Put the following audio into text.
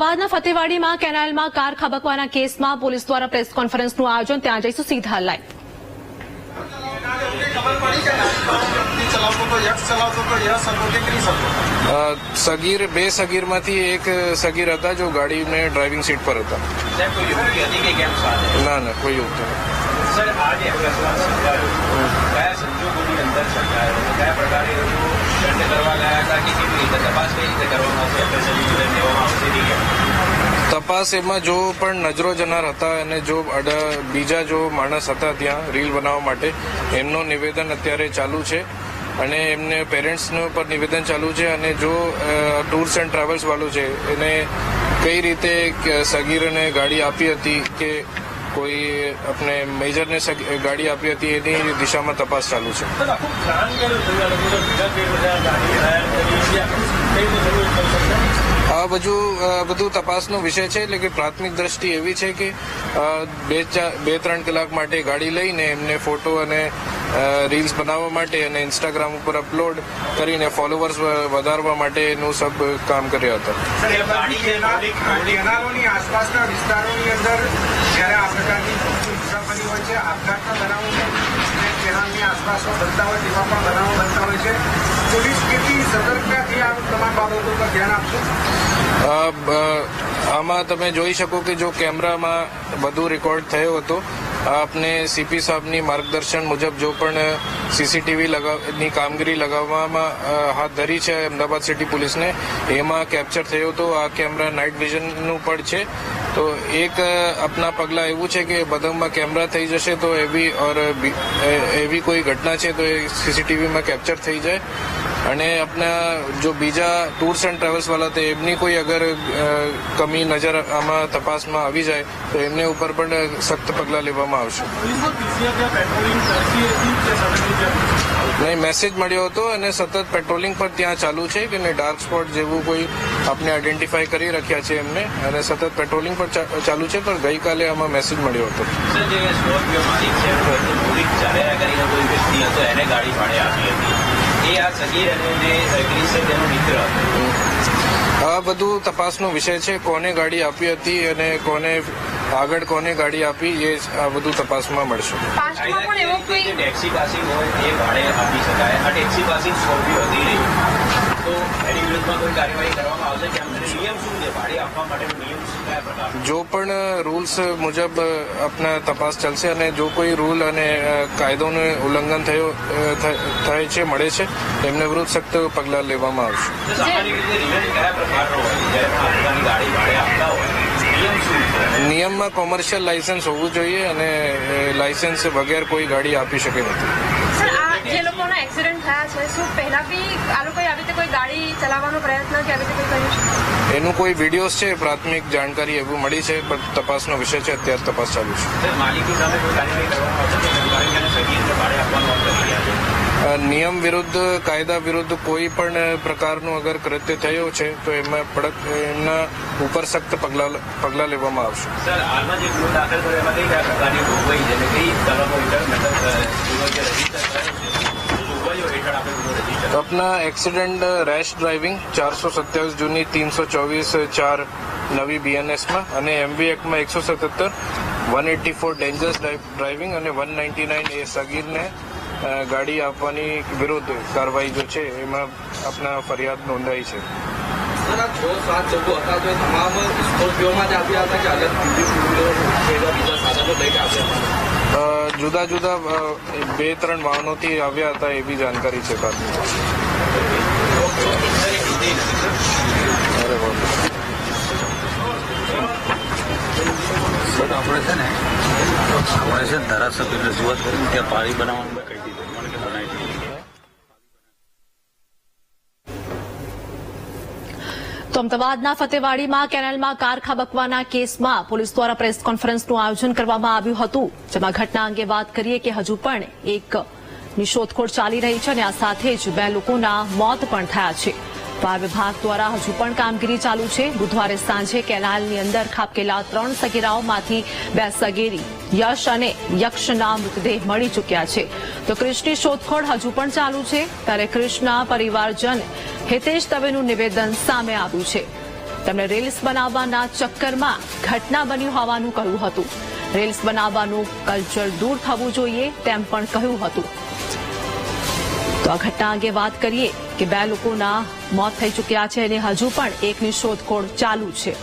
અમદાવાદના ફતેવાડીમાં કેનાલમાં કાર ખાબકવાના કેસમાં પોલીસ દ્વારા પ્રેસ કોન્ફરન્સનું આયોજન. ત્યાં જઈશું સીધા લાઈવ. સગીર બે સગીરમાંથી એક સગીર હતા જો ગાડીને ડ્રાઇવિંગ સીટ પર હતા. ના ના કોઈ યુક્તિ નહીં. સર આજે કયા સંજોગોની અંદર કયા પ્રકારે દંડ કરવા ગયા હતા કે કેવી રીતે તપાસ કઈ રીતે કરવામાં આવશે લેવામાં આવશે તપાસ એમાં જો પણ નજરો જનાર હતા અને જો બીજા જો માણસ હતા ત્યાં રીલ બનાવવા માટે એમનું નિવેદન અત્યારે ચાલુ છે અને એમને પેરેન્ટ્સનું પણ નિવેદન ચાલુ છે અને જો ટૂર્સ એન્ડ ટ્રાવેલ્સ વાળું છે એને કઈ રીતે સગીરને ગાડી આપી હતી કે કોઈ આપણે મેજરને ગાડી આપી હતી એની દિશામાં તપાસ ચાલુ છે. આ બધું તપાસનો વિષય છે. એટલે કે પ્રાથમિક દ્રષ્ટિ એવી છે કે 2-3 કલાક માટે ગાડી લઈને એમને ફોટો અને રીલ્સ બનાવવા માટે અને ઇન્સ્ટાગ્રામ ઉપર અપલોડ કરીને ફોલોવર્સ વધારવા માટેનું સબ કામ કર્યા હતા. કેનાલોની આસપાસના વિસ્તારોની અંદર જ્યારે આ પ્રકારની મુસાફરી હોય છે, આપઘાતના બનાવો કેનાલની આસપાસમાં બનતા હોય તેવા પણ બનાવો બનતા હોય છે. પોલીસ કેટલી સતર્કતાથી આ તમામ બાબતો પર ધ્યાન આપશે? આમાં તમે જોઈ શકો કે જો કેમેરામાં બધું રેકોર્ડ થયો હતો. આપને સીપી સાહેબની માર્ગદર્શન મુજબ જો પણ સીસીટીવી ની કામગીરી લગાવવામાં હાથ ધરી છે અમદાવાદ સિટી પોલીસને, એમાં કેપ્ચર થયો હતો. આ કેમેરા નાઇટ વિઝનનું પણ છે. તો એક આપના પગલાં એવું છે કે બધામાં કેમેરા થઈ જશે તો એવી કોઈ ઘટના છે તો એ સીસીટીવીમાં કેપ્ચર થઈ જાય. અને આપણા જો બીજા ટૂર્સ એન્ડ ટ્રાવેલ્સ વાળા તો એમની કોઈ અગર કમી નજર આમાં તપાસમાં આવી જાય તો એમને ઉપર પણ સખ્ત પગલાં લેવામાં આવશે. નહીં, મેસેજ મળ્યો હતો અને સતત પેટ્રોલિંગ પર ત્યાં ચાલુ છે કે ડાર્ક સ્પોટ જેવું કોઈ આપણે આઈડેન્ટિફાઈ કરી રાખ્યા છે એમને અને સતત પેટ્રોલિંગ પર ચાલુ છે. પણ ગઈકાલે આમાં મેસેજ મળ્યો હતો. આ બધું તપાસનો વિષય છે. કોને ગાડી આપી હતી અને આગળ કોને ગાડી આપી એ આ બધું તપાસમાં મળશે. ટેક્સી પાસિંગ હોય એ ભાડે આપી શકાય. આ ટેક્સી પાસિંગ સ્કોર્પિયો હતી નહીં તો એની વિરુદ્ધમાં કોઈ કાર્યવાહી કરવામાં આવશે કે નિયમ શું છે ભાડે આપવા માટેનો નિયમ કયા પ્રકારનો? જો પણ રૂલ્સ મુજબ આપના તપાસ ચાલશે અને જો કોઈ રૂલ અને કાયદોનું ઉલ્લંઘન થાય છે મળે છે એમને વિરુદ્ધ સખ્ત પગલાં લેવામાં આવશે. સામાન્ય રીતે રિવેન્જ કયા પ્રકારનો હોય જ્યારે પણ ગાડી ભાડે આપતા હોય નિયમમાં કોમર્શિયલ લાયસન્સ હોવું જોઈએ અને લાયસન્સ વગર કોઈ ગાડી આપી શકે નથી. જે લોકોના એક્સિડન્ટ થયા છે શું પહેલા બી આ લોકોએ આવી રીતે કોઈ ગાડી ચલાવવાનો પ્રયત્ન કે આવી રીતે કોઈ કર્યું છે? એનું કોઈ વિડીયોઝ છે, પ્રાથમિક જાણકારી એવું મળી છે પણ તપાસનો વિષય છે. અત્યારે તપાસ ચાલુ છે. માલિકી સામે કોઈ કાર્યવાહી કરવામાં આવશે? નિયમ વિરુદ્ધ, કાયદા વિરુદ્ધ કોઈ પણ પ્રકારનું અગર કૃત્ય થયો છે તો એમાં એમના ઉપર સખ્ત પગલાં લેવામાં આવશે. સર હાલમાં જે ગુનો દાખલ થયો એમાં કઈ કયા પ્રકારની જોગવાઈ છે કઈ કલમો હેઠળ अपना एक्सीडेंट रैश ड्राइविंग 427 जूनी 324/4 નવી BNS માં અને MV એક્ટ માં 177, 184 ડેન્જરસ ડ્રાઇવિંગ અને 199 એ સગીરને ગાડી આપવાની વિરુદ્ધ કાર્યવાહી જો છે એમાં આપના ફરિયાદ નોંધાઈ છે. 6-7 લોકો હતા તો તમામ સ્કોર્પિયોમાં જ આપ્યા હતા કે અલગ બીજા સાધનો લઈને આપ્યા હતા? જુદા જુદા 2-3 વાહનોથી આવ્યા હતા એવી જાણકારી છે. આપણે છે ને ધારાસભ્ય રજૂઆત કરીને ત્યાં પાળી બનાવવાનું કહી દીધું મને કે બનાવી દીધું. તો અમદાવાદના ફતેવાડીમાં કેનાલમાં કાર ખાબકવાના કેસમાં પોલીસ દ્વારા પ્રેસ કોન્ફરન્સનું આયોજન કરવામાં આવ્યું હતું. જેમાં ઘટના અંગે વાત કરીએ કે હજુ પણ એકની શોધખોળ ચાલી રહી છે અને આ સાથે જ 2 લોકોના મોત પણ થયા છે. ફાયર વિભાગ દ્વારા હજુ પણ કામગીરી ચાલુ છે. બુધવારે સાંજે કેનાલની અંદર ખાબકેલા 3 સગીરાઓમાંથી 2 સગીરી યશ અને યક્ષના મૃતદેહ મળી ચૂક્યા છે. તો ક્રિશની શોધખોળ હજુ પણ ચાલુ છે. ત્યારે ક્રિશના પરિવારજન હિતેશ દવેનું નિવેદન સામે આવ્યું છે. તેમણે રીલ્સ બનાવવાના ચક્કરમાં ઘટના બની હોવાનું કહ્યું હતું. રીલ્સ બનાવવાનું કલ્ચર દૂર થવું જોઈએ તેમ પણ કહ્યું હતું. તો આ ઘટના અંગે વાત કરીએ કે 2 લોકોના મોત થઈ ચૂક્યા છે અને હજુ પણ એકની શોધખોળ ચાલુ છે.